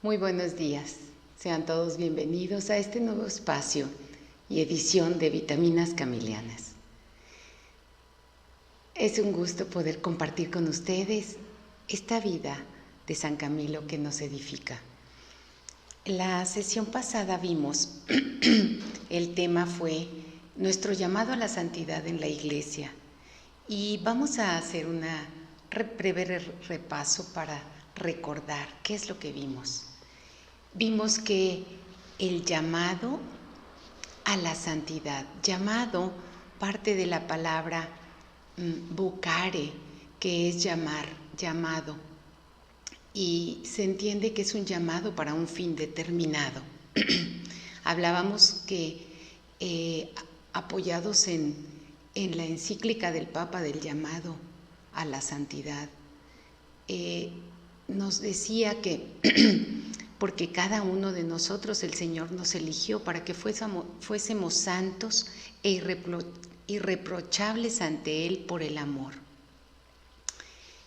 Muy buenos días. Sean todos bienvenidos a este nuevo espacio y edición de Vitaminas Camilianas. Es un gusto poder compartir con ustedes esta vida de San Camilo que nos edifica. La sesión pasada vimos, el tema fue nuestro llamado a la santidad en la Iglesia y vamos a hacer un breve repaso para recordar qué es lo que vimos. Vimos que el llamado a la santidad, llamado parte de la palabra vocare, que es llamar, llamado, y se entiende que es un llamado para un fin determinado. Hablábamos que apoyados en la encíclica del Papa del llamado a la santidad, nos decía que porque cada uno de nosotros el Señor nos eligió para que fuésemos santos e irreprochables ante Él por el amor.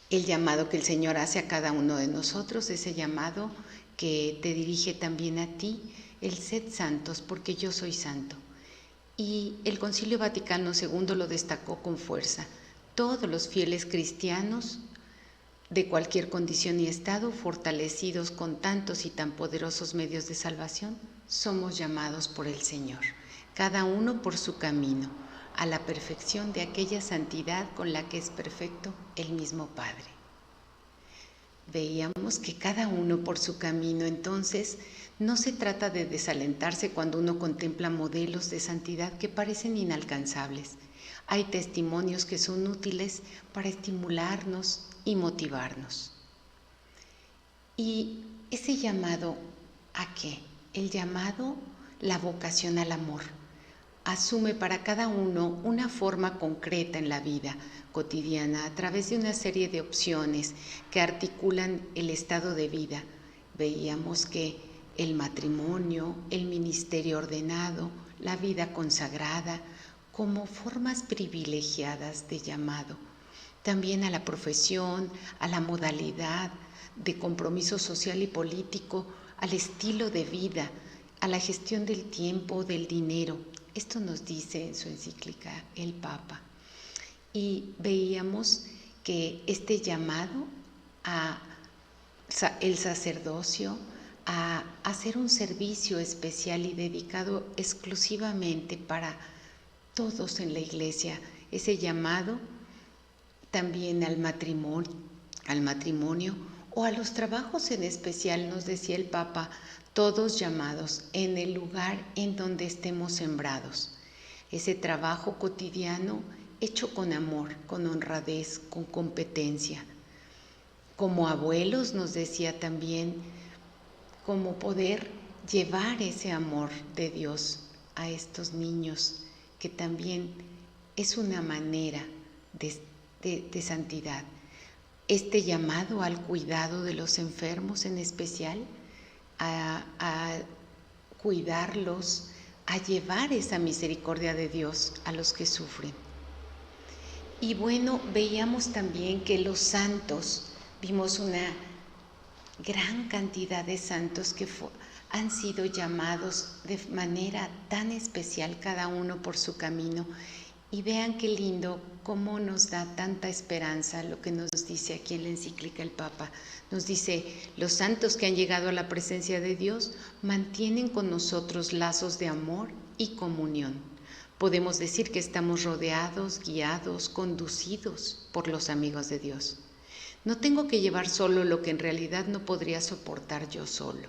El llamado que el Señor hace a cada uno de nosotros, ese llamado que te dirige también a ti, el sed santos porque yo soy santo. Y el Concilio Vaticano II lo destacó con fuerza. Todos los fieles cristianos de cualquier condición y estado, fortalecidos con tantos y tan poderosos medios de salvación, somos llamados por el Señor, cada uno por su camino, a la perfección de aquella santidad con la que es perfecto el mismo Padre. Veíamos que cada uno por su camino, entonces, no se trata de desalentarse cuando uno contempla modelos de santidad que parecen inalcanzables. Hay testimonios que son útiles para estimularnos y motivarnos. ¿Y ese llamado a qué? El llamado, la vocación al amor, asume para cada uno una forma concreta en la vida cotidiana a través de una serie de opciones que articulan el estado de vida. Veíamos que el matrimonio, el ministerio ordenado, la vida consagrada, como formas privilegiadas de llamado, también a la profesión, a la modalidad de compromiso social y político, al estilo de vida, a la gestión del tiempo, del dinero. Esto nos dice en su encíclica el Papa. Y veíamos que este llamado a el sacerdocio, a hacer un servicio especial y dedicado exclusivamente para todos en la Iglesia, ese llamado también al matrimonio o a los trabajos en especial, nos decía el Papa, todos llamados en el lugar en donde estemos sembrados. Ese trabajo cotidiano hecho con amor, con honradez, con competencia. Como abuelos, nos decía también, cómo poder llevar ese amor de Dios a estos niños, que también es una manera de santidad. Este llamado al cuidado de los enfermos en especial, a cuidarlos, a llevar esa misericordia de Dios a los que sufren. Y bueno, veíamos también que los santos, vimos una gran cantidad de santos que han sido llamados de manera tan especial, cada uno por su camino. Y vean qué lindo, cómo nos da tanta esperanza lo que nos dice aquí en la encíclica el Papa. Nos dice, los santos que han llegado a la presencia de Dios mantienen con nosotros lazos de amor y comunión. Podemos decir que estamos rodeados, guiados, conducidos por los amigos de Dios. No tengo que llevar solo lo que en realidad no podría soportar yo solo.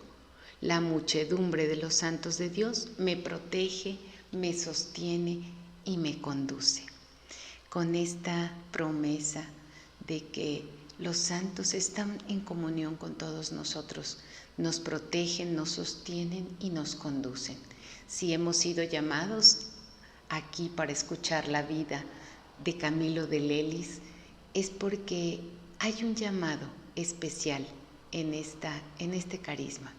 La muchedumbre de los santos de Dios me protege, me sostiene y me conduce. Con esta promesa de que los santos están en comunión con todos nosotros, nos protegen, nos sostienen y nos conducen. Si hemos sido llamados aquí para escuchar la vida de Camilo de Lelis, es porque hay un llamado especial en este carisma.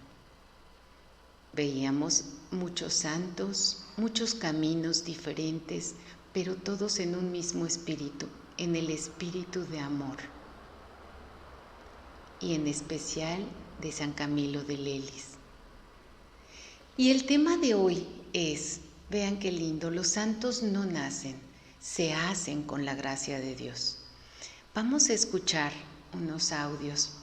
Veíamos muchos santos, muchos caminos diferentes, pero todos en un mismo espíritu, en el espíritu de amor. y en especial de San Camilo de Lelis. Y el tema de hoy es, vean qué lindo, los santos no nacen, se hacen con la gracia de Dios. Vamos a escuchar unos audios.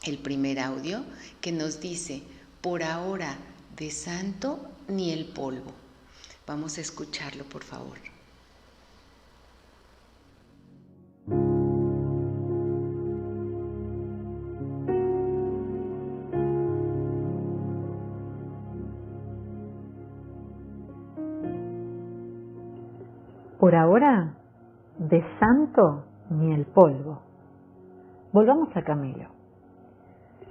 El primer audio que nos dice, por ahora de santo ni el polvo. Vamos a escucharlo, por favor. Por ahora, de santo ni el polvo. Volvamos a Camilo.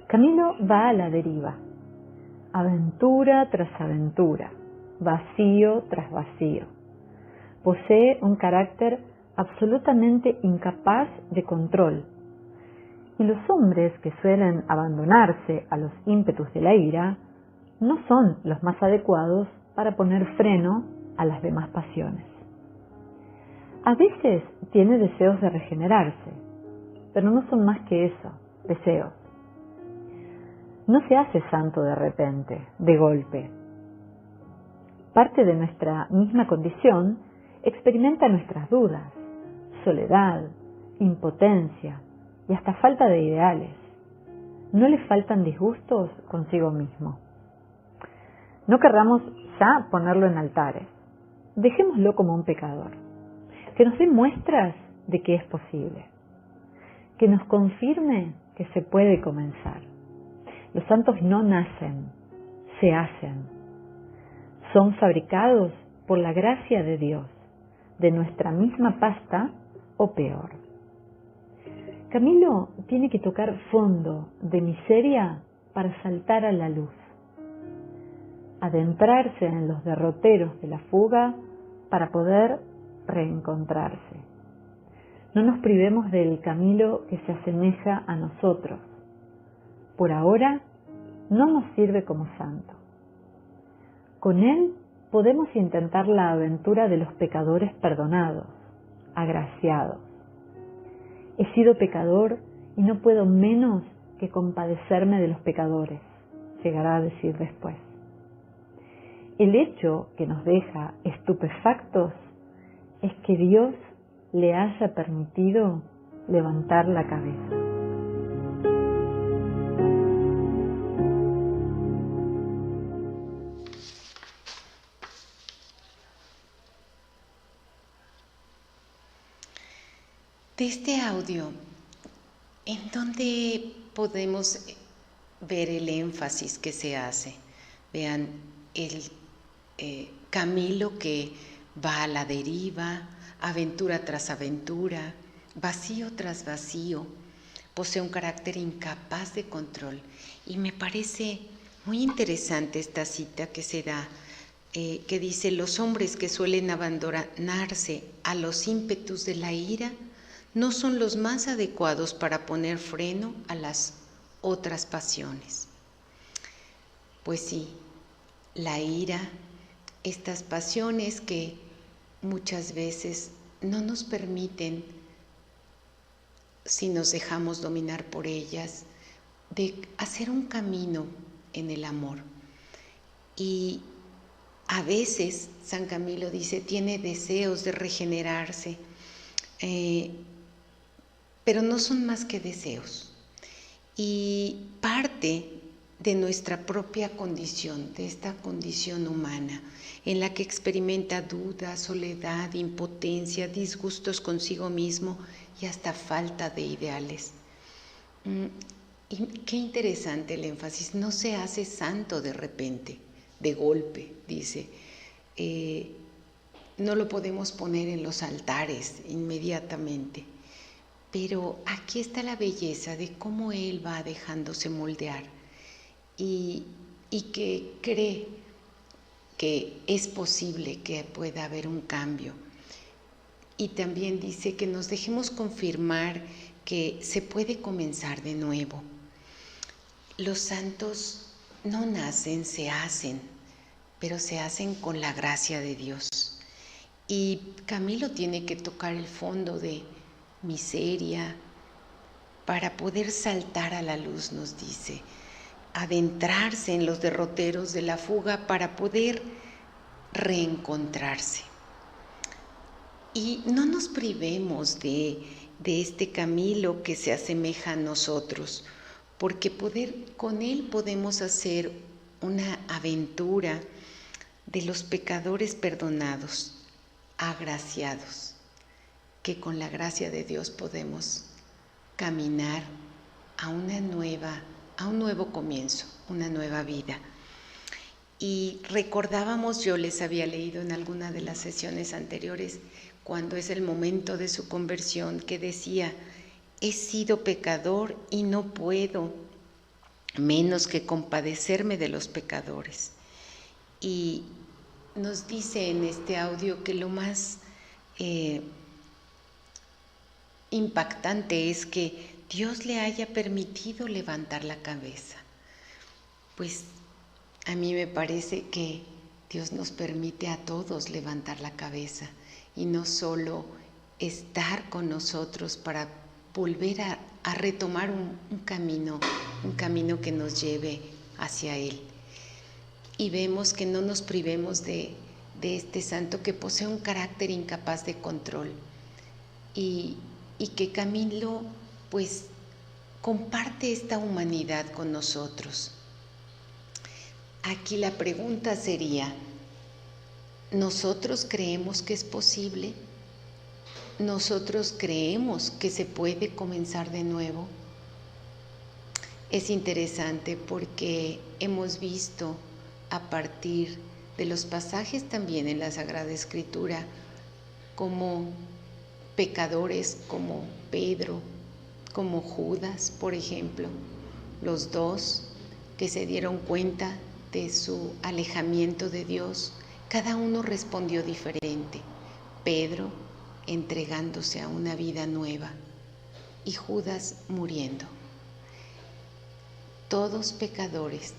Camilo va a la deriva, aventura tras aventura, vacío tras vacío. Posee un carácter absolutamente incapaz de control. Y los hombres que suelen abandonarse a los ímpetus de la ira no son los más adecuados para poner freno a las demás pasiones. A veces tiene deseos de regenerarse, pero no son más que eso, deseos. No se hace santo de repente, de golpe. Parte de nuestra misma condición experimenta nuestras dudas, soledad, impotencia y hasta falta de ideales. No le faltan disgustos consigo mismo. No querramos ya ponerlo en altares. Dejémoslo como un pecador, que nos dé muestras de que es posible, que nos confirme que se puede comenzar. Los santos no nacen, se hacen. Son fabricados por la gracia de Dios, de nuestra misma pasta o peor. Camilo tiene que tocar fondo de miseria para saltar a la luz, adentrarse en los derroteros de la fuga para poder reencontrarse. No nos privemos del Camilo que se asemeja a nosotros. Por ahora no nos sirve como santo. Con él podemos intentar la aventura de los pecadores perdonados, agraciados. He sido pecador y no puedo menos que compadecerme de los pecadores, llegará a decir después. El hecho que nos deja estupefactos es que Dios le haya permitido levantar la cabeza. De este audio, ¿en dónde podemos ver el énfasis que se hace? Vean, el Camilo que va a la deriva, aventura tras aventura, vacío tras vacío, posee un carácter incapaz de control. Y me parece muy interesante esta cita que se da, que dice, los hombres que suelen abandonarse a los ímpetus de la ira no son los más adecuados para poner freno a las otras pasiones. Pues sí, la ira, estas pasiones que muchas veces no nos permiten, si nos dejamos dominar por ellas, de hacer un camino en el amor. Y a veces, San Camilo dice, tiene deseos de regenerarse, pero no son más que deseos. Y parte de nuestra propia condición, de esta condición humana, en la que experimenta duda, soledad, impotencia, disgustos consigo mismo y hasta falta de ideales. Y qué interesante el énfasis, no se hace santo de repente, de golpe, dice. No lo podemos poner en los altares inmediatamente. Pero aquí está la belleza de cómo él va dejándose moldear y que cree que es posible que pueda haber un cambio. Y también dice que nos dejemos confirmar que se puede comenzar de nuevo. Los santos no nacen, se hacen, pero se hacen con la gracia de Dios. Y Camilo tiene que tocar el fondo de miseria, para poder saltar a la luz, nos dice, adentrarse en los derroteros de la fuga para poder reencontrarse. Y no nos privemos de este Camilo que se asemeja a nosotros, porque con él podemos hacer una aventura de los pecadores perdonados, agraciados, que con la gracia de Dios podemos caminar a un nuevo comienzo, una nueva vida. Y recordábamos, yo les había leído en alguna de las sesiones anteriores, cuando es el momento de su conversión, que decía: he sido pecador y no puedo menos que compadecerme de los pecadores. Y nos dice en este audio que lo más impactante es que Dios le haya permitido levantar la cabeza. Pues a mí me parece que Dios nos permite a todos levantar la cabeza y no solo estar con nosotros para volver a retomar un camino que nos lleve hacia Él. Y vemos que no nos privemos de este santo que posee un carácter incapaz de control y que Camilo pues comparte esta humanidad con nosotros. Aquí la pregunta sería: ¿nosotros creemos que es posible? ¿Nosotros creemos que se puede comenzar de nuevo? Es interesante porque hemos visto a partir de los pasajes también en la Sagrada Escritura como pecadores como Pedro, como Judas, por ejemplo, los dos que se dieron cuenta de su alejamiento de Dios, cada uno respondió diferente. Pedro entregándose a una vida nueva y Judas muriendo. Todos pecadores,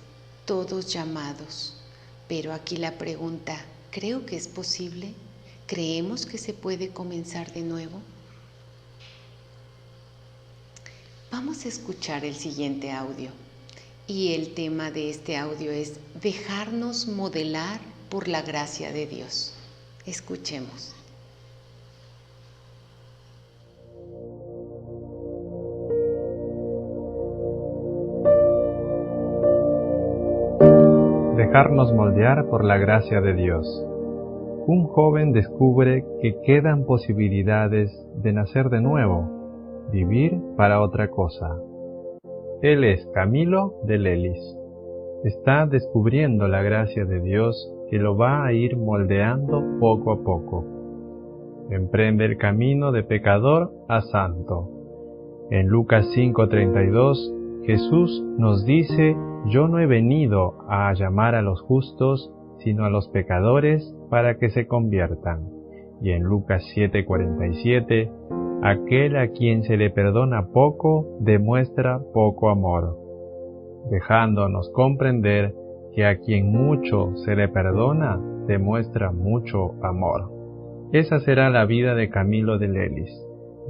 todos llamados, pero aquí la pregunta: ¿creo que es posible? ¿Creemos que se puede comenzar de nuevo? Vamos a escuchar el siguiente audio y el tema de este audio es dejarnos modelar por la gracia de Dios. Escuchemos. Dejarnos moldear por la gracia de Dios. Un joven descubre que quedan posibilidades de nacer de nuevo, vivir para otra cosa. Él es Camilo de Lelis. Está descubriendo la gracia de Dios que lo va a ir moldeando poco a poco. Emprende el camino de pecador a santo. En Lucas 5:32, Jesús nos dice: yo no he venido a llamar a los justos, sino a los pecadores para que se conviertan. Y en Lucas 7:47, aquel a quien se le perdona poco, demuestra poco amor, dejándonos comprender que a quien mucho se le perdona, demuestra mucho amor. Esa será la vida de Camilo de Lelis,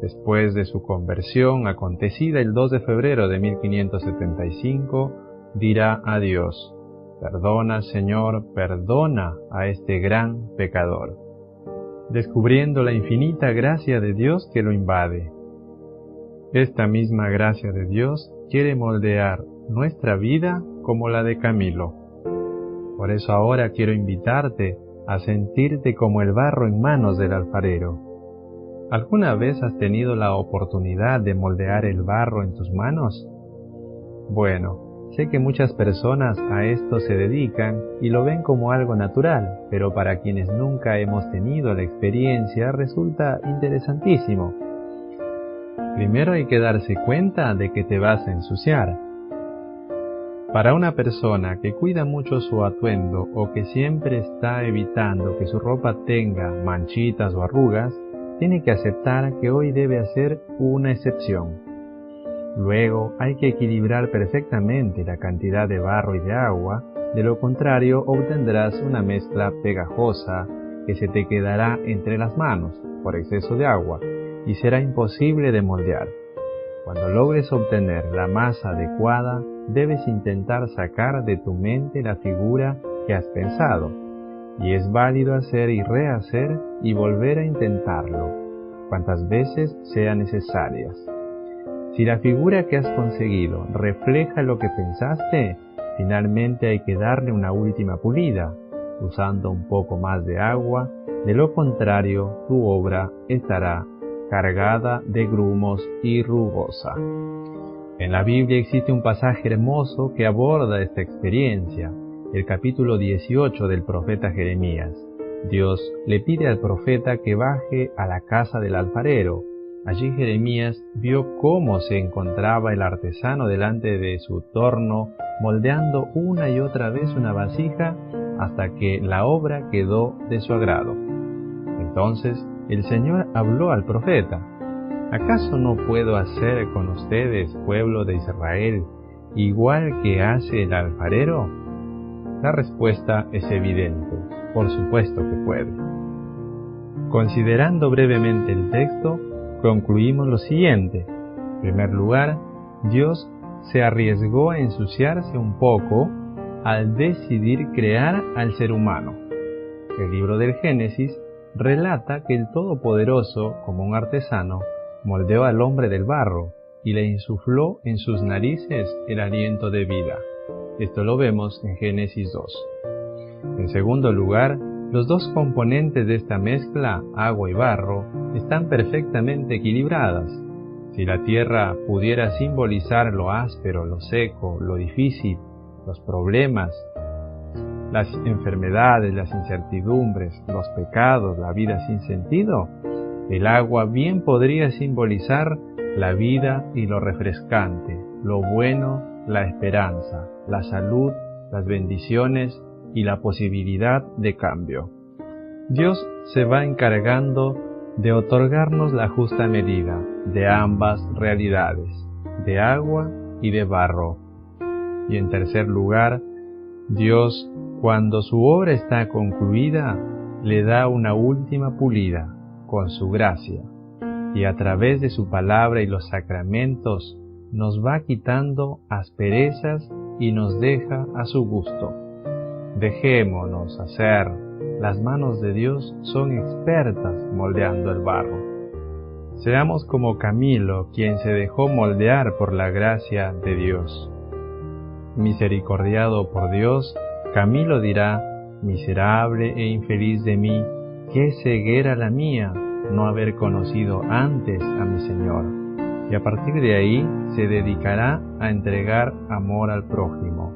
después de su conversión acontecida el 2 de febrero de 1575, dirá a Dios: perdona, Señor, perdona a este gran pecador, descubriendo la infinita gracia de Dios que lo invade. Esta misma gracia de Dios quiere moldear nuestra vida como la de Camilo. Por eso ahora quiero invitarte a sentirte como el barro en manos del alfarero. ¿Alguna vez has tenido la oportunidad de moldear el barro en tus manos? Bueno, sé que muchas personas a esto se dedican y lo ven como algo natural, pero para quienes nunca hemos tenido la experiencia resulta interesantísimo. Primero hay que darse cuenta de que te vas a ensuciar. Para una persona que cuida mucho su atuendo o que siempre está evitando que su ropa tenga manchitas o arrugas, tiene que aceptar que hoy debe hacer una excepción. Luego hay que equilibrar perfectamente la cantidad de barro y de agua, de lo contrario obtendrás una mezcla pegajosa que se te quedará entre las manos por exceso de agua y será imposible de moldear. Cuando logres obtener la masa adecuada, debes intentar sacar de tu mente la figura que has pensado, y es válido hacer y rehacer y volver a intentarlo, cuantas veces sean necesarias. Si la figura que has conseguido refleja lo que pensaste, finalmente hay que darle una última pulida, usando un poco más de agua, de lo contrario tu obra estará cargada de grumos y rugosa. En la Biblia existe un pasaje hermoso que aborda esta experiencia, el capítulo 18 del profeta Jeremías. Dios le pide al profeta que baje a la casa del alfarero. Allí Jeremías vio cómo se encontraba el artesano delante de su torno, moldeando una y otra vez una vasija hasta que la obra quedó de su agrado. Entonces el Señor habló al profeta: ¿acaso no puedo hacer con ustedes, pueblo de Israel, igual que hace el alfarero? La respuesta es evidente, por supuesto que puede. Considerando brevemente el texto, concluimos lo siguiente. En primer lugar, Dios se arriesgó a ensuciarse un poco al decidir crear al ser humano. El libro del Génesis relata que el Todopoderoso, como un artesano, moldeó al hombre del barro y le insufló en sus narices el aliento de vida. Esto lo vemos en Génesis 2. En segundo lugar, los dos componentes de esta mezcla, agua y barro, están perfectamente equilibradas. Si la tierra pudiera simbolizar lo áspero, lo seco, lo difícil, los problemas, las enfermedades, las incertidumbres, los pecados, la vida sin sentido, el agua bien podría simbolizar la vida y lo refrescante, lo bueno, la esperanza, la salud, las bendiciones y la posibilidad de cambio. Dios se va encargando de otorgarnos la justa medida de ambas realidades, de agua y de barro. Y en tercer lugar, Dios, cuando su obra está concluida, le da una última pulida con su gracia, y a través de su palabra y los sacramentos nos va quitando asperezas y nos deja a su gusto. Dejémonos hacer. Las manos de Dios son expertas moldeando el barro. Seamos como Camilo, quien se dejó moldear por la gracia de Dios. Misericordiado por Dios, Camilo dirá: miserable e infeliz de mí, qué ceguera la mía, no haber conocido antes a mi Señor. Y a partir de ahí se dedicará a entregar amor al prójimo.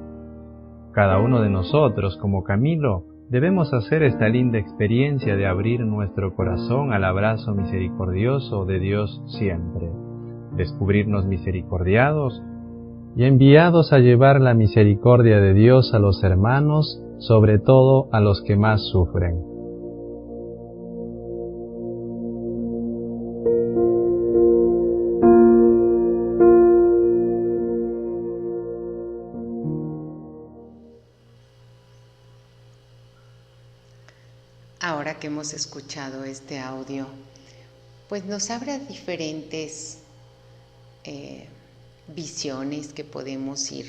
Cada uno de nosotros, como Camilo, debemos hacer esta linda experiencia de abrir nuestro corazón al abrazo misericordioso de Dios siempre, descubrirnos misericordiados y enviados a llevar la misericordia de Dios a los hermanos, sobre todo a los que más sufren. Ahora que hemos escuchado este audio, pues nos abre diferentes visiones que podemos ir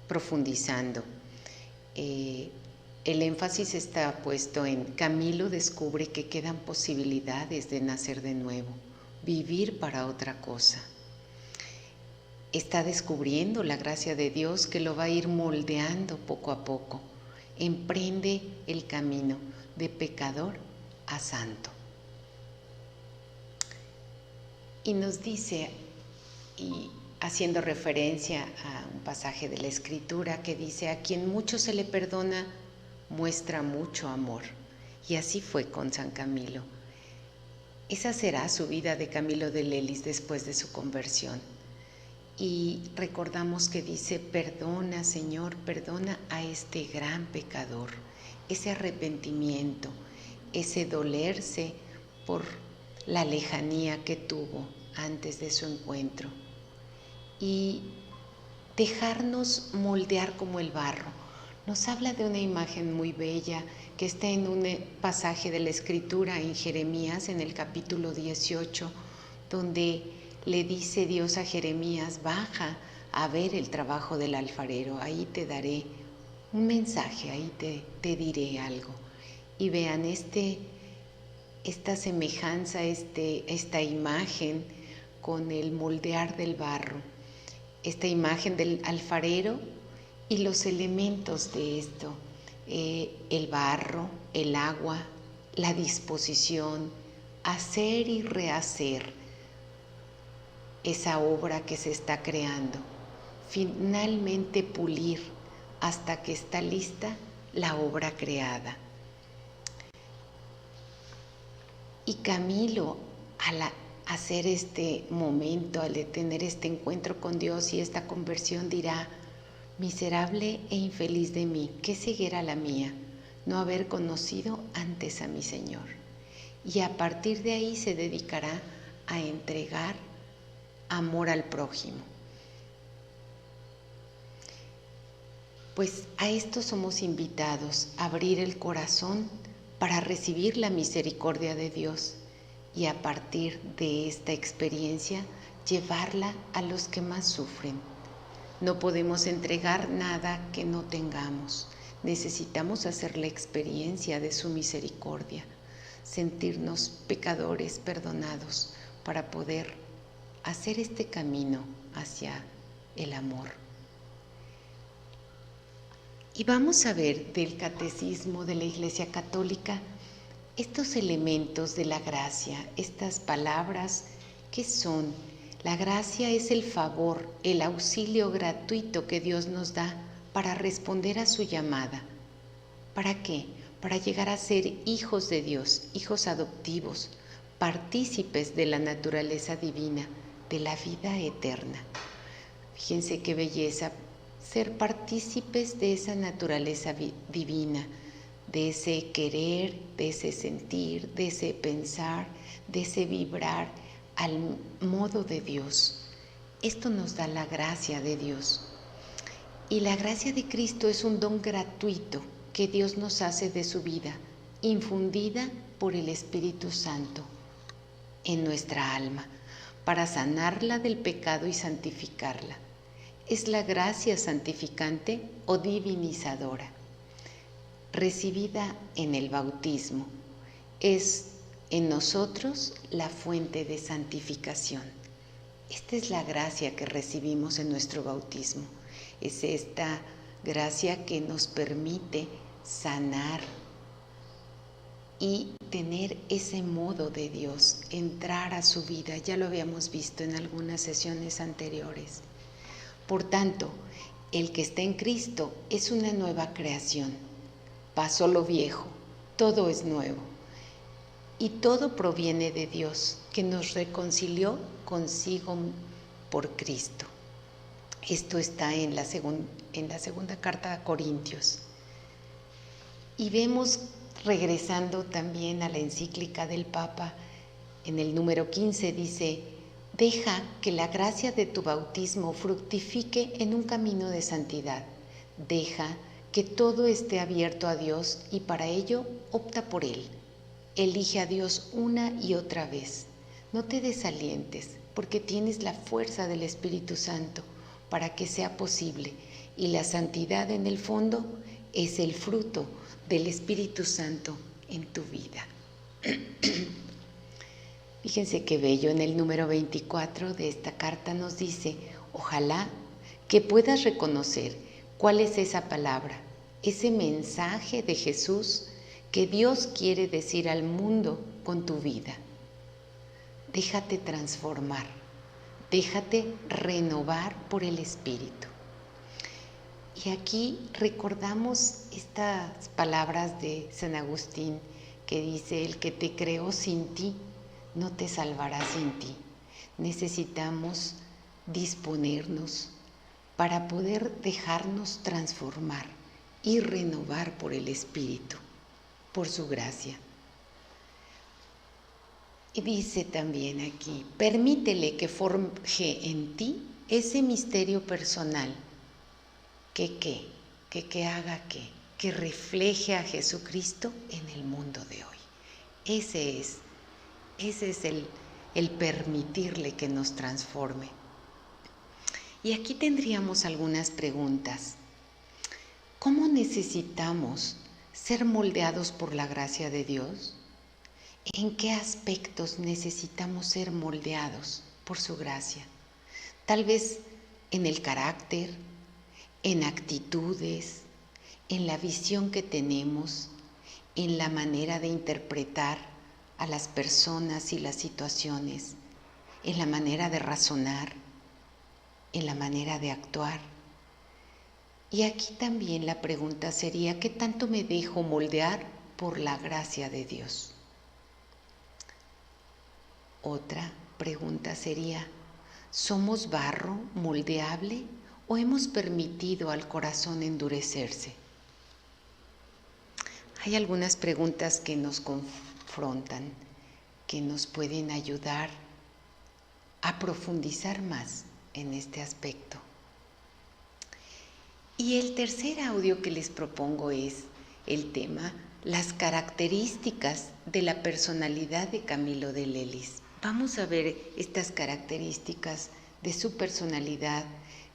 profundizando. El énfasis está puesto en Camilo descubre que quedan posibilidades de nacer de nuevo, vivir para otra cosa. Está descubriendo la gracia de Dios que lo va a ir moldeando poco a poco. Emprende el camino de pecador a santo. Y nos dice, y haciendo referencia a un pasaje de la Escritura que dice: a quien mucho se le perdona, muestra mucho amor. Y así fue con San Camilo. Esa será su vida de Camilo de Lelis después de su conversión. Y recordamos que dice: perdona, Señor, perdona a este gran pecador. Ese arrepentimiento, ese dolerse por la lejanía que tuvo antes de su encuentro. Y dejarnos moldear como el barro. Nos habla de una imagen muy bella que está en un pasaje de la Escritura en Jeremías, en el capítulo 18, donde le dice Dios a Jeremías: baja a ver el trabajo del alfarero, ahí te daré un mensaje, ahí te diré algo. Y vean esta semejanza, esta imagen con el moldear del barro, esta imagen del alfarero y los elementos de esto, el barro, el agua, la disposición, hacer y rehacer esa obra que se está creando, finalmente pulir hasta que está lista la obra creada. Y Camilo, al hacer este momento, al tener este encuentro con Dios y esta conversión, dirá: miserable e infeliz de mí, qué ceguera la mía, no haber conocido antes a mi Señor. Y a partir de ahí se dedicará a entregar amor al prójimo. Pues a esto somos invitados, a abrir el corazón para recibir la misericordia de Dios y a partir de esta experiencia llevarla a los que más sufren. No podemos entregar nada que no tengamos. Necesitamos hacer la experiencia de su misericordia, sentirnos pecadores perdonados para poder hacer este camino hacia el amor. Y vamos a ver del Catecismo de la Iglesia Católica estos elementos de la gracia, estas palabras que son: la gracia es el favor, el auxilio gratuito que Dios nos da para responder a su llamada. ¿Para qué? Para llegar a ser hijos de Dios, hijos adoptivos, partícipes de la naturaleza divina, de la vida eterna. Fíjense qué belleza ser partícipes de esa naturaleza divina, de ese querer, de ese sentir, de ese pensar, de ese vibrar al modo de Dios. Esto nos da la gracia de Dios. Y la gracia de Cristo es un don gratuito que Dios nos hace de su vida, infundida por el Espíritu Santo en nuestra alma, para sanarla del pecado y santificarla. Es la gracia santificante o divinizadora, recibida en el bautismo. Es en nosotros la fuente de santificación. Esta es la gracia que recibimos en nuestro bautismo. Es esta gracia que nos permite sanar y tener ese modo de Dios, entrar a su vida. Ya lo habíamos visto en algunas sesiones anteriores. Por tanto, el que está en Cristo es una nueva creación. Pasó lo viejo, todo es nuevo. Y todo proviene de Dios, que nos reconcilió consigo por Cristo. Esto está en la segunda carta a Corintios. Y vemos, regresando también a la encíclica del Papa, en el número 15 dice: deja que la gracia de tu bautismo fructifique en un camino de santidad. Deja que todo esté abierto a Dios y para ello opta por Él. Elige a Dios una y otra vez. No te desalientes, porque tienes la fuerza del Espíritu Santo para que sea posible. Y la santidad, en el fondo, es el fruto del Espíritu Santo en tu vida. Fíjense qué bello, en el número 24 de esta carta nos dice: ojalá que puedas reconocer cuál es esa palabra, ese mensaje de Jesús que Dios quiere decir al mundo con tu vida. Déjate transformar, déjate renovar por el Espíritu. Y aquí recordamos estas palabras de San Agustín que dice: el que te creó sin ti, no te salvará sin ti. Necesitamos disponernos para poder dejarnos transformar y renovar por el Espíritu, por su gracia. Y dice también aquí: permítele que forje en ti ese misterio personal, que haga que refleje a Jesucristo en el mundo de hoy. Ese es el el permitirle que nos transforme. Y aquí tendríamos algunas preguntas. ¿Cómo necesitamos ser moldeados por la gracia de Dios? ¿En qué aspectos necesitamos ser moldeados por su gracia? Tal vez en el carácter, en actitudes, en la visión que tenemos, en la manera de interpretar a las personas y las situaciones, en la manera de razonar, en la manera de actuar. Y aquí también la pregunta sería, ¿qué tanto me dejo moldear por la gracia de Dios? Otra pregunta sería, ¿somos barro moldeable o hemos permitido al corazón endurecerse? Hay algunas preguntas que nos confrontan, que nos pueden ayudar a profundizar más en este aspecto. Y el tercer audio que les propongo es el tema, las características de la personalidad de Camilo de Lelis. Vamos a ver estas características de su personalidad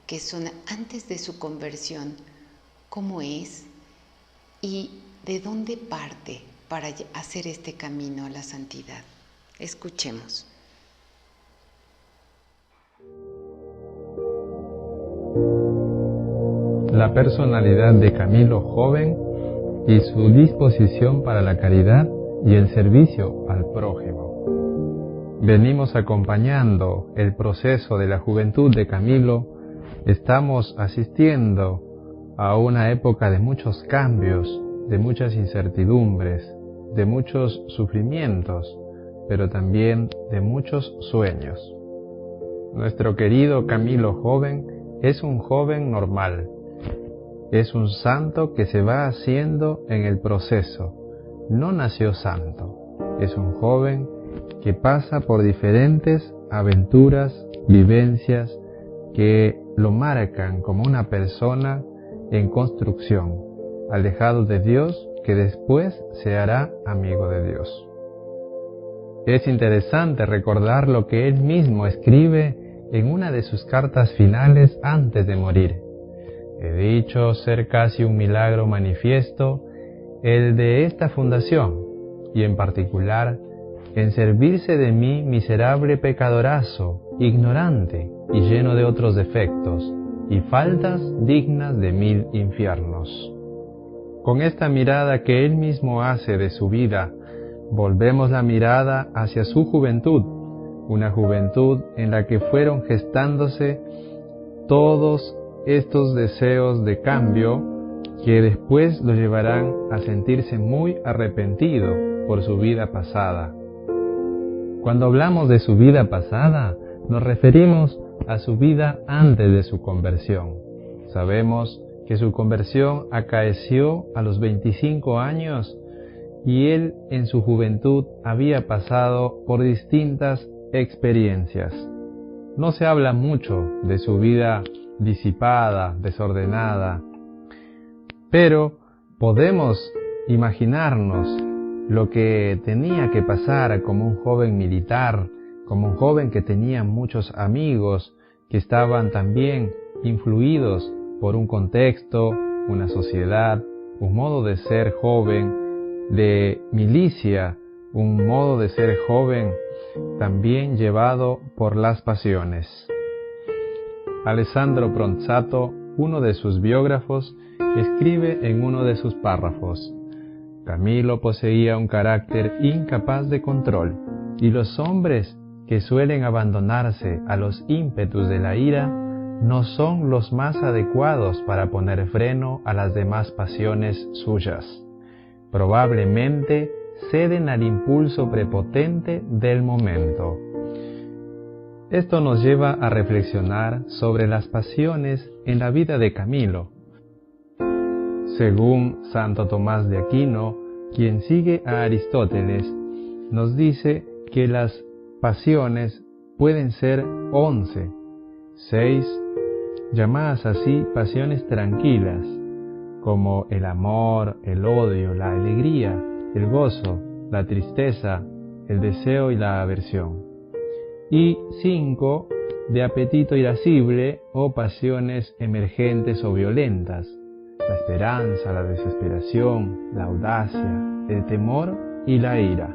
que son antes de su conversión, cómo es y de dónde parte para hacer este camino a la santidad. Escuchemos. La personalidad de Camilo joven y su disposición para la caridad y el servicio al prójimo. Venimos acompañando el proceso de la juventud de Camilo, estamos asistiendo a una época de muchos cambios, de muchas incertidumbres, de muchos sufrimientos, pero también de muchos sueños. Nuestro querido Camilo joven es un joven normal. Es un santo que se va haciendo en el proceso. No nació santo. Es un joven que pasa por diferentes aventuras, vivencias que lo marcan como una persona en construcción, alejado de Dios, que después se hará amigo de Dios. Es interesante recordar lo que él mismo escribe en una de sus cartas finales antes de morir. He dicho ser casi un milagro manifiesto el de esta fundación, y en particular en servirse de mí miserable pecadorazo, ignorante y lleno de otros defectos y faltas dignas de 1000 infiernos. Con esta mirada que él mismo hace de su vida, volvemos la mirada hacia su juventud, una juventud en la que fueron gestándose todos estos deseos de cambio que después lo llevarán a sentirse muy arrepentido por su vida pasada. Cuando hablamos de su vida pasada, nos referimos a su vida antes de su conversión. Sabemos que su conversión acaeció a los 25 años y él en su juventud había pasado por distintas experiencias. No se habla mucho de su vida disipada, desordenada, pero podemos imaginarnos lo que tenía que pasar como un joven militar, como un joven que tenía muchos amigos que estaban también influidos por un contexto, una sociedad, un modo de ser joven, de milicia, un modo de ser joven también llevado por las pasiones. Alessandro Pronzato, uno de sus biógrafos, escribe en uno de sus párrafos: Camilo poseía un carácter incapaz de control, y los hombres que suelen abandonarse a los ímpetus de la ira no son los más adecuados para poner freno a las demás pasiones suyas. Probablemente ceden al impulso prepotente del momento. Esto nos lleva a reflexionar sobre las pasiones en la vida de Camilo. Según Santo Tomás de Aquino, quien sigue a Aristóteles, nos dice que las pasiones pueden ser 11, 6, llamadas así pasiones tranquilas, como el amor, el odio, la alegría, el gozo, la tristeza, el deseo y la aversión. y 5 de apetito irascible o pasiones emergentes o violentas, la esperanza, la desesperación, la audacia, el temor y la ira.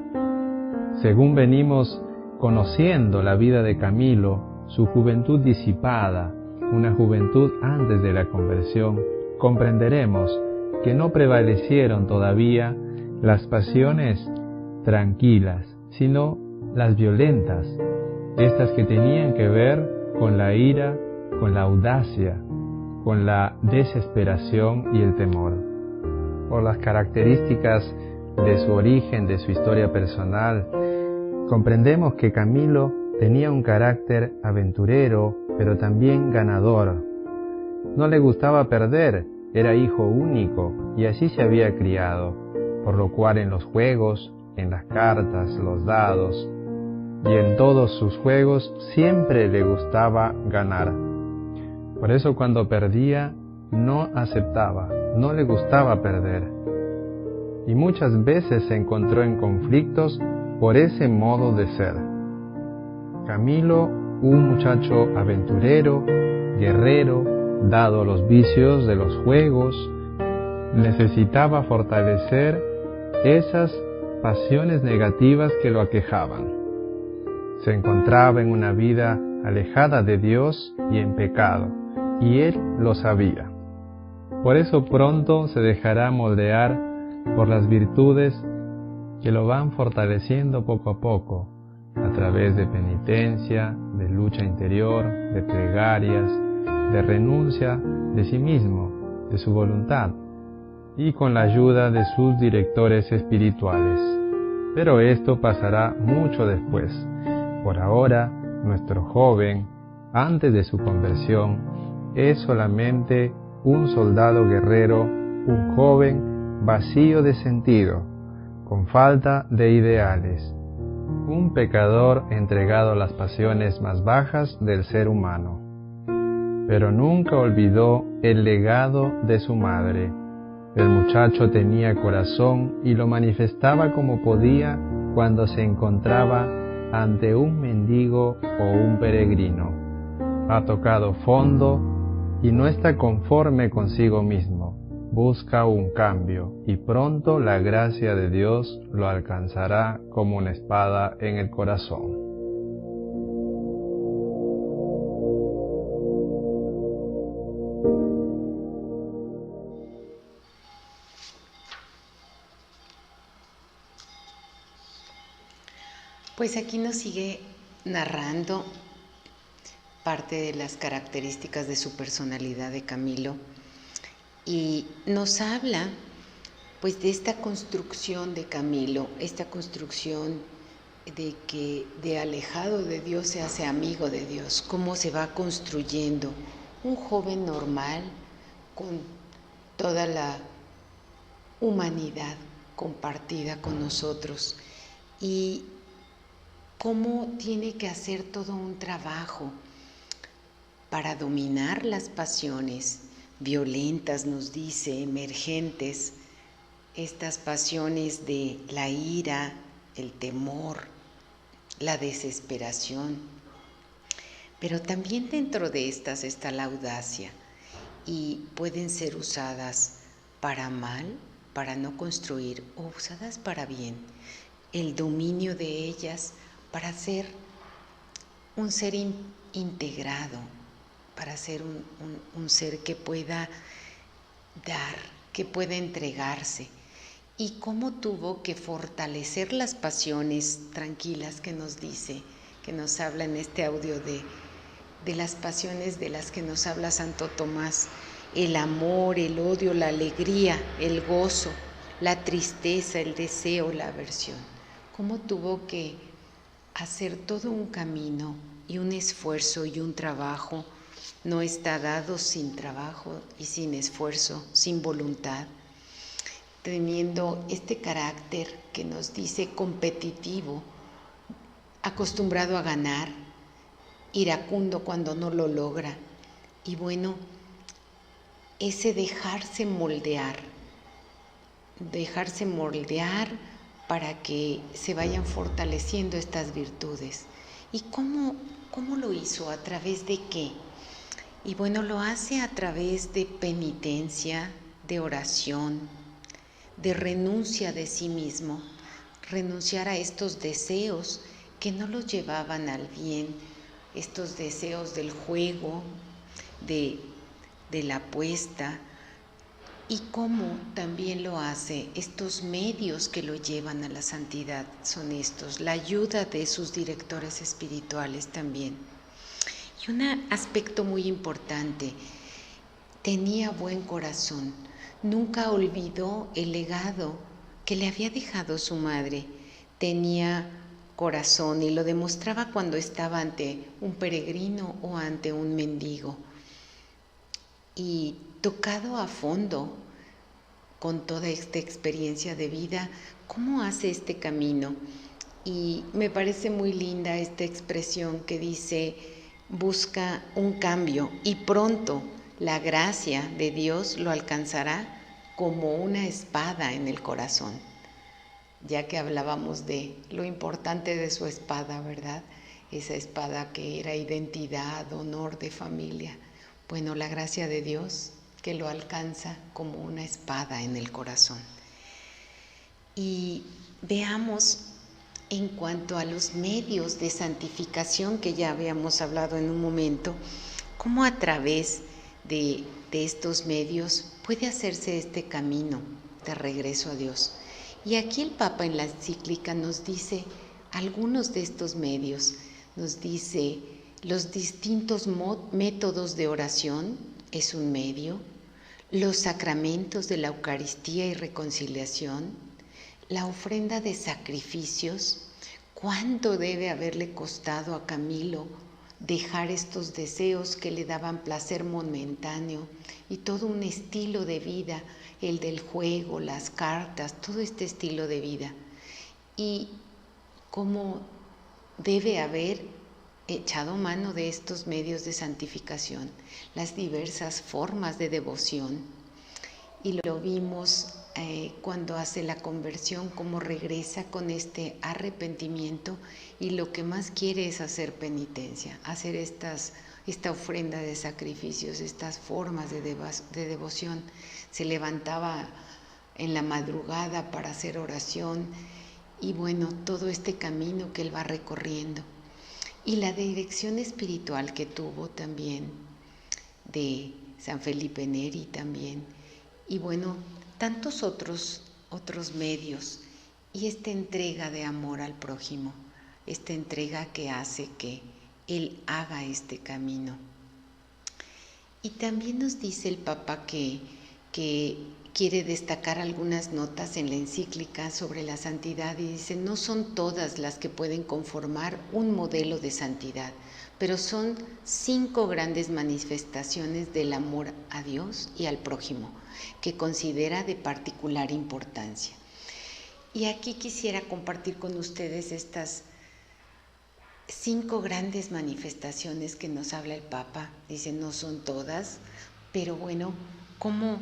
Según venimos conociendo la vida de Camilo, su juventud disipada, una juventud antes de la conversión, comprenderemos que no prevalecieron todavía las pasiones tranquilas, sino las violentas, estas que tenían que ver con la ira, con la audacia, con la desesperación y el temor. Por las características de su origen, de su historia personal, comprendemos que Camilo tenía un carácter aventurero, pero también ganador. No le gustaba perder, era hijo único y así se había criado, por lo cual en los juegos, en las cartas, los dados y en todos sus juegos siempre le gustaba ganar. Por eso cuando perdía no aceptaba, no le gustaba perder. Y muchas veces se encontró en conflictos por ese modo de ser. Camilo, un muchacho aventurero, guerrero, dado a los vicios de los juegos, necesitaba fortalecer esas pasiones negativas que lo aquejaban. Se encontraba en una vida alejada de Dios y en pecado, y él lo sabía. Por eso pronto se dejará moldear por las virtudes que lo van fortaleciendo poco a poco, a través de penitencia, de lucha interior, de plegarias, de renuncia de sí mismo, de su voluntad, y con la ayuda de sus directores espirituales. Pero esto pasará mucho después. Por ahora, nuestro joven, antes de su conversión, es solamente un soldado guerrero, un joven vacío de sentido, con falta de ideales, un pecador entregado a las pasiones más bajas del ser humano. Pero nunca olvidó el legado de su madre. El muchacho tenía corazón y lo manifestaba como podía cuando se encontraba ante un mendigo o un peregrino. Ha tocado fondo y no está conforme consigo mismo. Busca un cambio y pronto la gracia de Dios lo alcanzará como una espada en el corazón. Pues aquí nos sigue narrando parte de las características de su personalidad de Camilo y nos habla pues de esta construcción de Camilo, esta construcción de que de alejado de Dios se hace amigo de Dios, cómo se va construyendo un joven normal con toda la humanidad compartida con nosotros y cómo tiene que hacer todo un trabajo para dominar las pasiones violentas, nos dice, emergentes, estas pasiones de la ira, el temor, la desesperación. Pero también dentro de estas está la audacia y pueden ser usadas para mal, para no construir, o usadas para bien. El dominio de ellas para ser un ser integrado, para ser un ser que pueda dar, que pueda entregarse. Y cómo tuvo que fortalecer las pasiones tranquilas que nos dice, que nos habla en este audio de las pasiones de las que nos habla Santo Tomás, el amor, el odio, la alegría, el gozo, la tristeza, el deseo, la aversión. Cómo tuvo que hacer todo un camino y un esfuerzo y un trabajo. No está dado sin trabajo y sin esfuerzo, sin voluntad, teniendo este carácter que nos dice competitivo, acostumbrado a ganar, iracundo cuando no lo logra, y bueno, ese dejarse moldear para que se vayan fortaleciendo estas virtudes ¿Y cómo lo hizo? ¿A través de qué? Y bueno, lo hace a través de penitencia, de oración, de renuncia de sí mismo, renunciar a estos deseos que no los llevaban al bien, estos deseos del juego, de la apuesta, y cómo también lo hace. Estos medios que lo llevan a la santidad son estos, la ayuda de sus directores espirituales también. Y un aspecto muy importante, tenía buen corazón, nunca olvidó el legado que le había dejado su madre. Tenía corazón y lo demostraba cuando estaba ante un peregrino o ante un mendigo. Y tocado a fondo con toda esta experiencia de vida, cómo hace este camino. Y me parece muy linda esta expresión que dice, busca un cambio y pronto la gracia de Dios lo alcanzará como una espada en el corazón. Ya que hablábamos de lo importante de su espada, ¿verdad? Esa espada que era identidad, honor de familia. Bueno, la gracia de Dios que lo alcanza como una espada en el corazón. Y veamos en cuanto a los medios de santificación que ya habíamos hablado en un momento, cómo a través de estos medios puede hacerse este camino de regreso a Dios. Y aquí el Papa en la encíclica nos dice algunos de estos medios, nos dice los distintos métodos de oración es un medio, los sacramentos de la Eucaristía y reconciliación, la ofrenda de sacrificios. ¿Cuánto debe haberle costado a Camilo dejar estos deseos que le daban placer momentáneo y todo un estilo de vida, el del juego, las cartas, todo este estilo de vida? Y cómo debe haber echado mano de estos medios de santificación, las diversas formas de devoción. Y lo vimos cuando hace la conversión, cómo regresa con este arrepentimiento y lo que más quiere es hacer penitencia, hacer esta ofrenda de sacrificios, estas formas de devoción. Se levantaba en la madrugada para hacer oración y bueno, todo este camino que él va recorriendo. Y la dirección espiritual que tuvo también de San Felipe Neri también. Y bueno, tantos otros medios. Y esta entrega de amor al prójimo, esta entrega que hace que él haga este camino. Y también nos dice el Papa que quiere destacar algunas notas en la encíclica sobre la santidad y dice, no son todas las que pueden conformar un modelo de santidad, pero son 5 grandes manifestaciones del amor a Dios y al prójimo, que considera de particular importancia. Y aquí quisiera compartir con ustedes estas 5 grandes manifestaciones que nos habla el Papa. Dice, no son todas, pero bueno, ¿cómo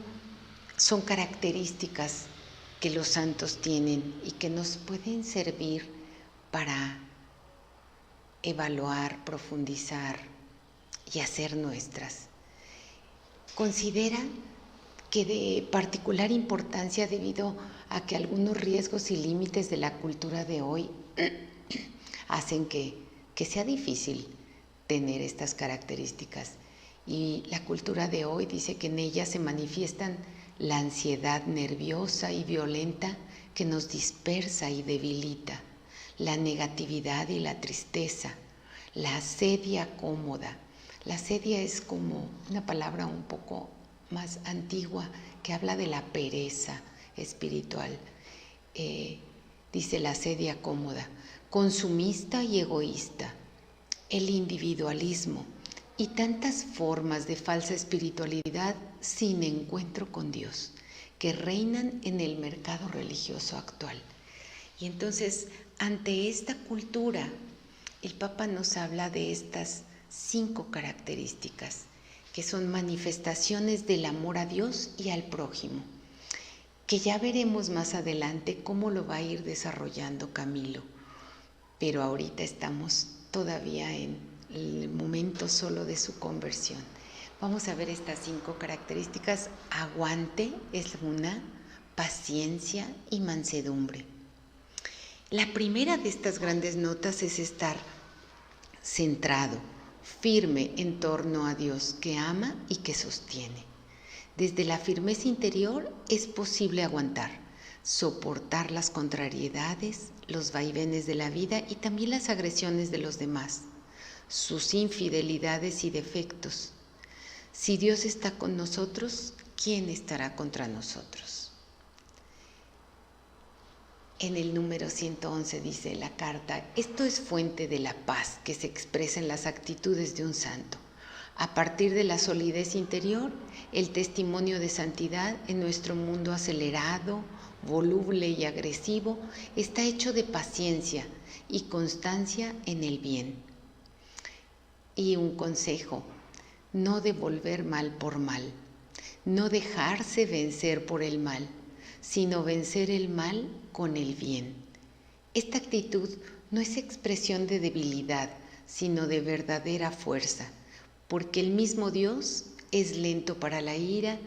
son características que los santos tienen y que nos pueden servir para evaluar, profundizar y hacer nuestras? Considera que de particular importancia debido a que algunos riesgos y límites de la cultura de hoy hacen que sea difícil tener estas características. Y la cultura de hoy dice que en ella se manifiestan la ansiedad nerviosa y violenta que nos dispersa y debilita, la negatividad y la tristeza, la asedia cómoda. La asedia es como una palabra un poco más antigua que habla de la pereza espiritual. Dice la asedia cómoda, consumista y egoísta, el individualismo y tantas formas de falsa espiritualidad sin encuentro con Dios que reinan en el mercado religioso actual. Y entonces, ante esta cultura, el Papa nos habla de estas 5 características que son manifestaciones del amor a Dios y al prójimo, que ya veremos más adelante cómo lo va a ir desarrollando Camilo. Pero ahorita estamos todavía en el momento solo de su conversión. Vamos a ver estas 5 características. Aguante es una, paciencia y mansedumbre. La primera de estas grandes notas es estar centrado, firme en torno a Dios que ama y que sostiene. Desde la firmeza interior es posible aguantar, soportar las contrariedades, los vaivenes de la vida y también las agresiones de los demás, sus infidelidades y defectos. Si Dios está con nosotros, ¿quién estará contra nosotros? En el número 111 dice la carta: esto es fuente de la paz que se expresa en las actitudes de un santo. A partir de la solidez interior, el testimonio de santidad en nuestro mundo acelerado, voluble y agresivo está hecho de paciencia y constancia en el bien. Y un consejo: no devolver mal por mal, no dejarse vencer por el mal, sino vencer el mal con el bien. Esta actitud no es expresión de debilidad, sino de verdadera fuerza, porque el mismo Dios es lento para la ira,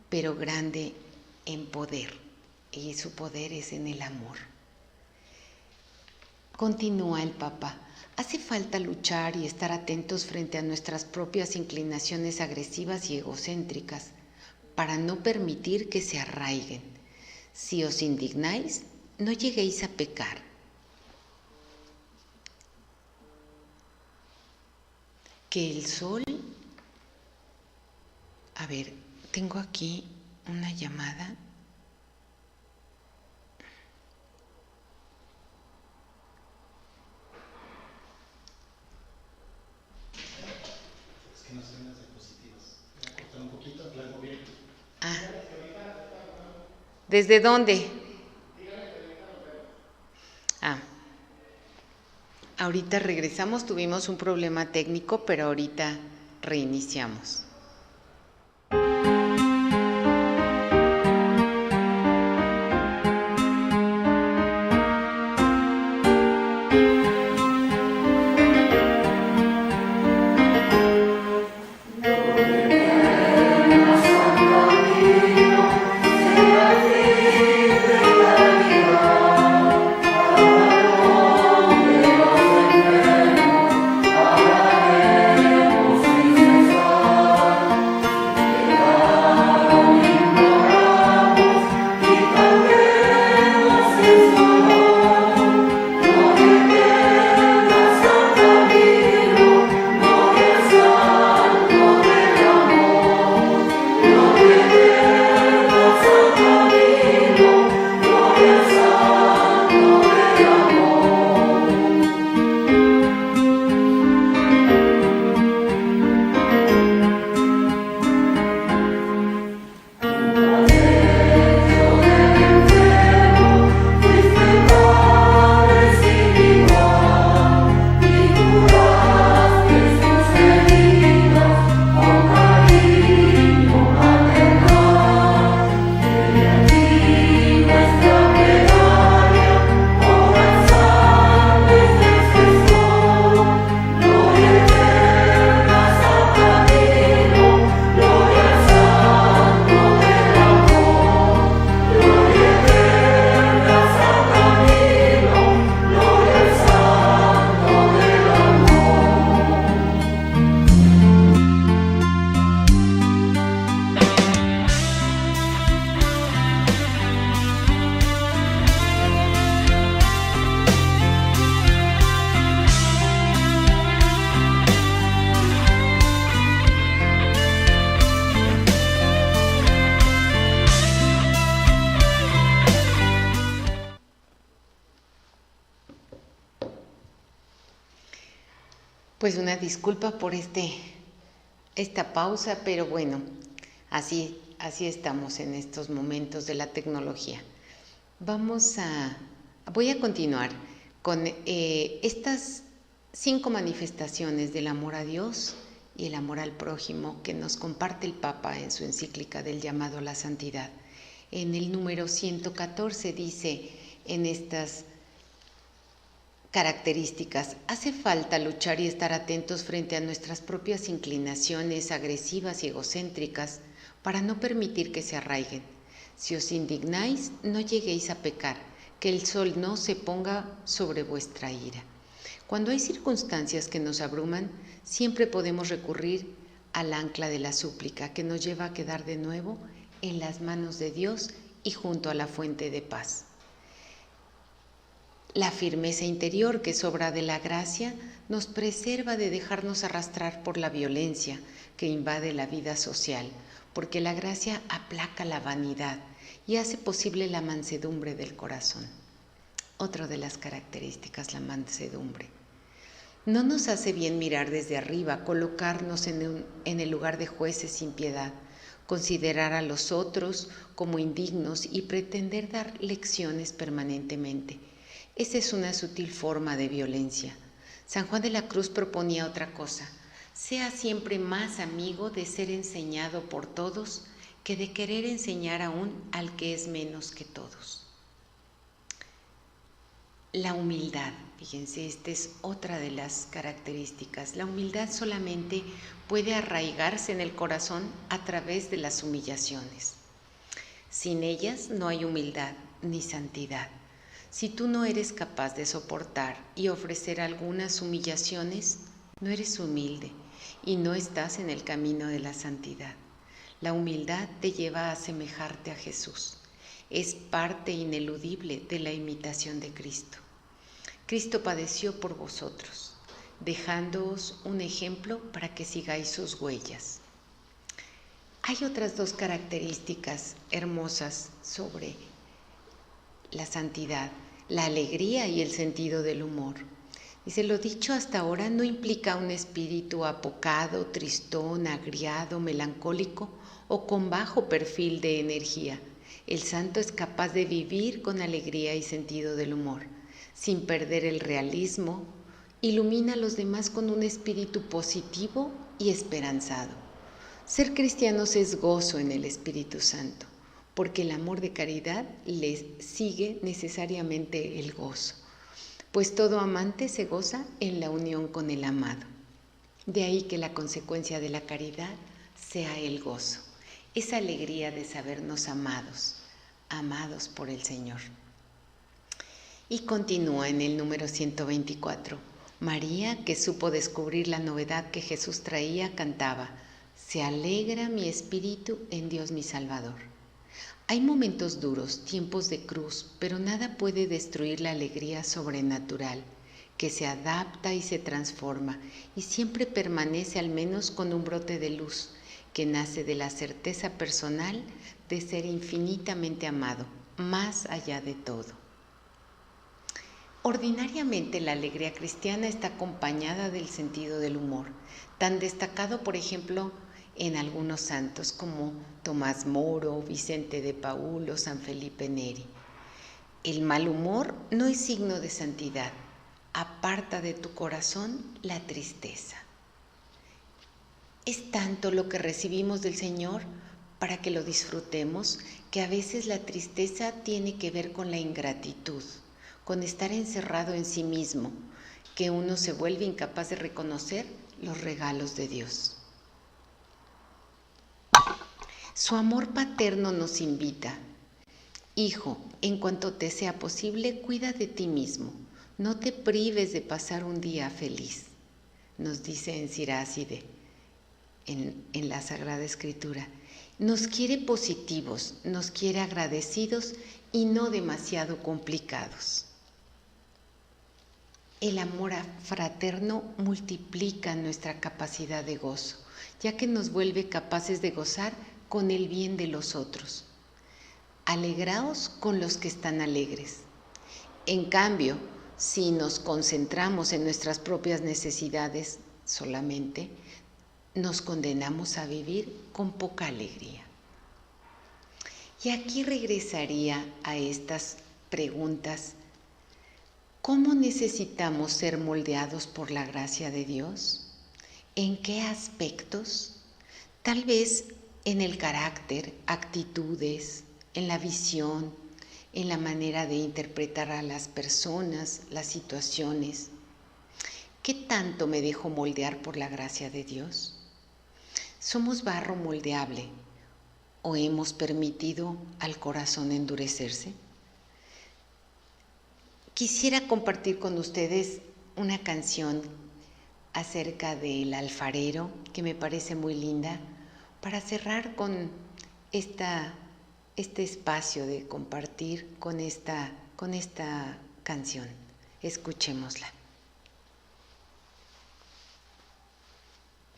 pero grande en poder, y su poder es en el amor. Continúa el Papa: hace falta luchar y estar atentos frente a nuestras propias inclinaciones agresivas y egocéntricas, para no permitir que se arraiguen. Si os indignáis, no lleguéis a pecar. Que el sol... A ver, tengo aquí una llamada. Es que no son las diapositivas. Voy a cortar un poquito, aclaro bien. Ah. ¿Desde dónde? Ah. Ahorita regresamos, tuvimos un problema técnico, pero ahorita reiniciamos. Pues una disculpa por esta pausa, pero bueno, así estamos en estos momentos de la tecnología. Voy a continuar con estas 5 manifestaciones del amor a Dios y el amor al prójimo que nos comparte el Papa en su encíclica del llamado a la santidad. En el número 114 dice: en estas características. Hace falta luchar y estar atentos frente a nuestras propias inclinaciones agresivas y egocéntricas para no permitir que se arraiguen. Si os indignáis, no lleguéis a pecar, que el sol no se ponga sobre vuestra ira. Cuando hay circunstancias que nos abruman, siempre podemos recurrir al ancla de la súplica, que nos lleva a quedar de nuevo en las manos de Dios y junto a la fuente de paz. La firmeza interior que sobra de la gracia nos preserva de dejarnos arrastrar por la violencia que invade la vida social, porque la gracia aplaca la vanidad y hace posible la mansedumbre del corazón. Otra de las características, la mansedumbre. No nos hace bien mirar desde arriba, colocarnos en el lugar de jueces sin piedad, considerar a los otros como indignos y pretender dar lecciones permanentemente. Esa es una sutil forma de violencia. San Juan de la Cruz proponía otra cosa: sea siempre más amigo de ser enseñado por todos que de querer enseñar aún al que es menos que todos. La humildad, fíjense, esta es otra de las características. La humildad solamente puede arraigarse en el corazón a través de las humillaciones. Sin ellas no hay humildad ni santidad. Si tú no eres capaz de soportar y ofrecer algunas humillaciones, no eres humilde y no estás en el camino de la santidad. La humildad te lleva a asemejarte a Jesús. Es parte ineludible de la imitación de Cristo. Cristo padeció por vosotros, dejándoos un ejemplo para que sigáis sus huellas. Hay otras dos características hermosas sobre la santidad: la alegría y el sentido del humor. Dice, lo dicho hasta ahora no implica un espíritu apocado, tristón, agriado, melancólico o con bajo perfil de energía. El santo es capaz de vivir con alegría y sentido del humor, sin perder el realismo. Ilumina a los demás con un espíritu positivo y esperanzado. Ser cristianos es gozo en el Espíritu Santo, porque el amor de caridad les sigue necesariamente el gozo, pues todo amante se goza en la unión con el amado. De ahí que la consecuencia de la caridad sea el gozo, esa alegría de sabernos amados, amados por el Señor. Y continúa en el número 124. María, que supo descubrir la novedad que Jesús traía, cantaba: se alegra mi espíritu en Dios mi Salvador. Hay momentos duros, tiempos de cruz, pero nada puede destruir la alegría sobrenatural, que se adapta y se transforma, y siempre permanece al menos con un brote de luz, que nace de la certeza personal de ser infinitamente amado, más allá de todo. Ordinariamente la alegría cristiana está acompañada del sentido del humor, tan destacado, por ejemplo, en algunos santos como Tomás Moro, Vicente de Paúl o San Felipe Neri. El mal humor no es signo de santidad. Aparta de tu corazón la tristeza. Es tanto lo que recibimos del Señor para que lo disfrutemos, que a veces la tristeza tiene que ver con la ingratitud, con estar encerrado en sí mismo, que uno se vuelve incapaz de reconocer los regalos de Dios. Su amor paterno nos invita: hijo, en cuanto te sea posible, cuida de ti mismo, no te prives de pasar un día feliz, nos dice en Siráside, en la Sagrada Escritura. Nos quiere positivos, nos quiere agradecidos y no demasiado complicados. El amor fraterno multiplica nuestra capacidad de gozo, ya que nos vuelve capaces de gozar con el bien de los otros. Alegraos con los que están alegres. En cambio, si nos concentramos en nuestras propias necesidades solamente, nos condenamos a vivir con poca alegría. Y aquí regresaría a estas preguntas. ¿Cómo necesitamos ser moldeados por la gracia de Dios? ¿En qué aspectos? Tal vez en el carácter, actitudes, en la visión, en la manera de interpretar a las personas, las situaciones. ¿Qué tanto me dejo moldear por la gracia de Dios? ¿Somos barro moldeable o hemos permitido al corazón endurecerse? Quisiera compartir con ustedes una canción acerca del alfarero que me parece muy linda para cerrar con este espacio de compartir con esta canción. Escuchémosla.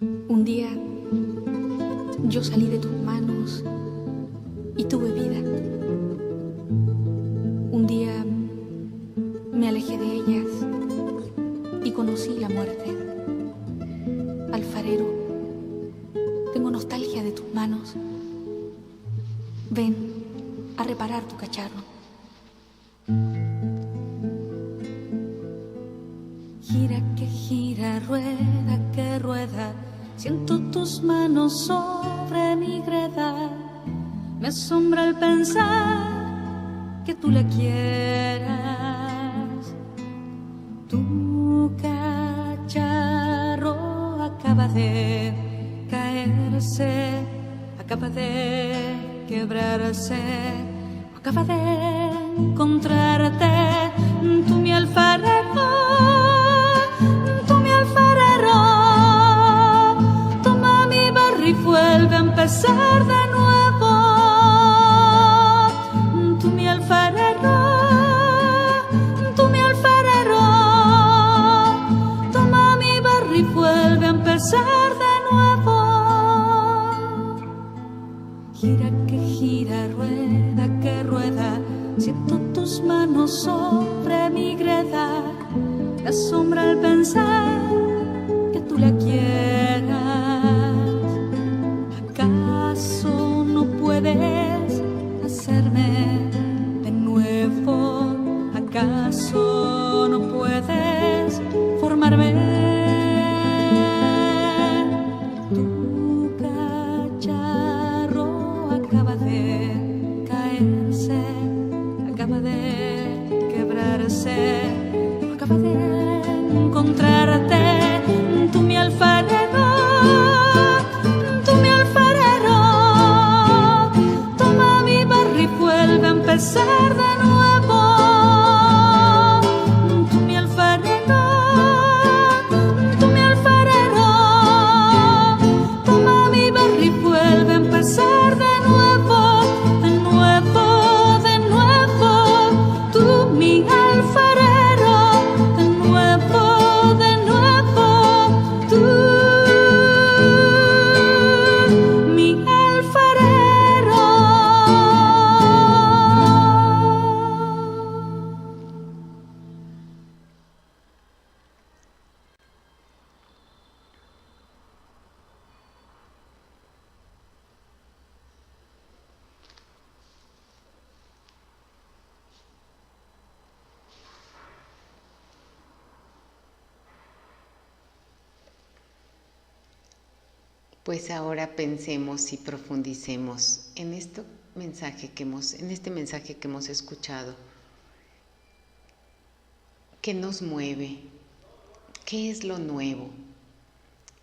Un día yo salí de tus manos y tuve vida. Un día me alejé de ellas y conocí la muerte. Alfarero, tengo nostalgia de tus manos. Ven a reparar tu cacharro. Gira que gira, rueda que rueda, siento tus manos sobre mi greda. Me asombra el pensar que tú la quieras. Tu cacharro acaba de caerse, acaba de quebrarse, acaba de encontrarte. Tú mi alfarero, tú mi alfarero, toma mi barro y vuelve a empezar de nuevo. Tú mi alfarero, tú mi alfarero, toma mi barro y vuelve a empezar de nuevo. Gira que gira, rueda que rueda, siento tus manos sobre mi greda. Me asombra el pensar que tú la quieras. ¿Acaso no puedes hacerme de nuevo? ¿Acaso no puedes formarme? Tu cacharro acaba de caerse, acaba de quebrarse, acaba de encontrarte. Tú mi alfarero, tú mi alfarero, toma mi barro y vuelve a empezar de nuevo. Tú mi alfarero, tú mi alfarero, toma mi barro y vuelve a empezar de nuevo, de nuevo, de nuevo. Tú mi alfarero, de nuevo, de nuevo. Tú mi alfarero. Pues ahora pensemos y profundicemos en este mensaje que hemos escuchado. ¿Qué nos mueve? ¿Qué es lo nuevo?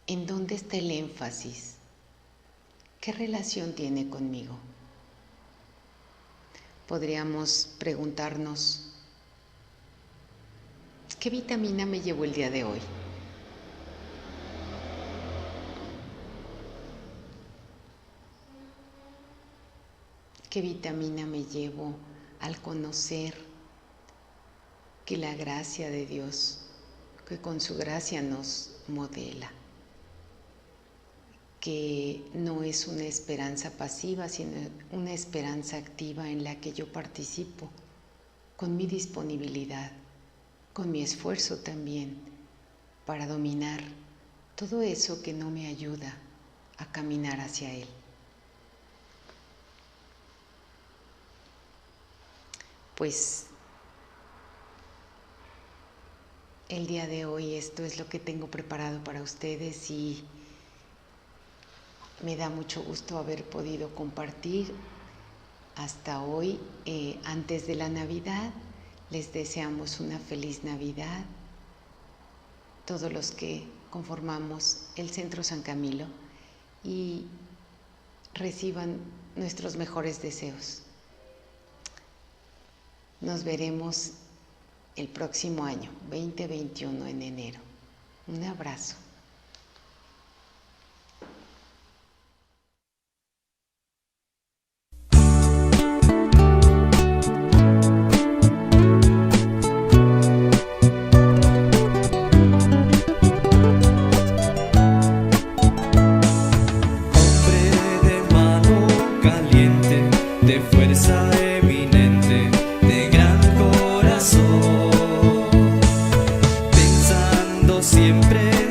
¿En dónde está el énfasis? ¿Qué relación tiene conmigo? Podríamos preguntarnos, ¿qué vitamina me llevo el día de hoy? ¿Qué vitamina me llevo al conocer que la gracia de Dios, que con su gracia nos modela, que no es una esperanza pasiva, sino una esperanza activa en la que yo participo con mi disponibilidad, con mi esfuerzo también, para dominar todo eso que no me ayuda a caminar hacia Él? Pues el día de hoy esto es lo que tengo preparado para ustedes y me da mucho gusto haber podido compartir hasta hoy, antes de la Navidad. Les deseamos una feliz Navidad, todos los que conformamos el Centro San Camilo, y reciban nuestros mejores deseos. Nos veremos el próximo año, 2021, en enero. Un abrazo. siempre.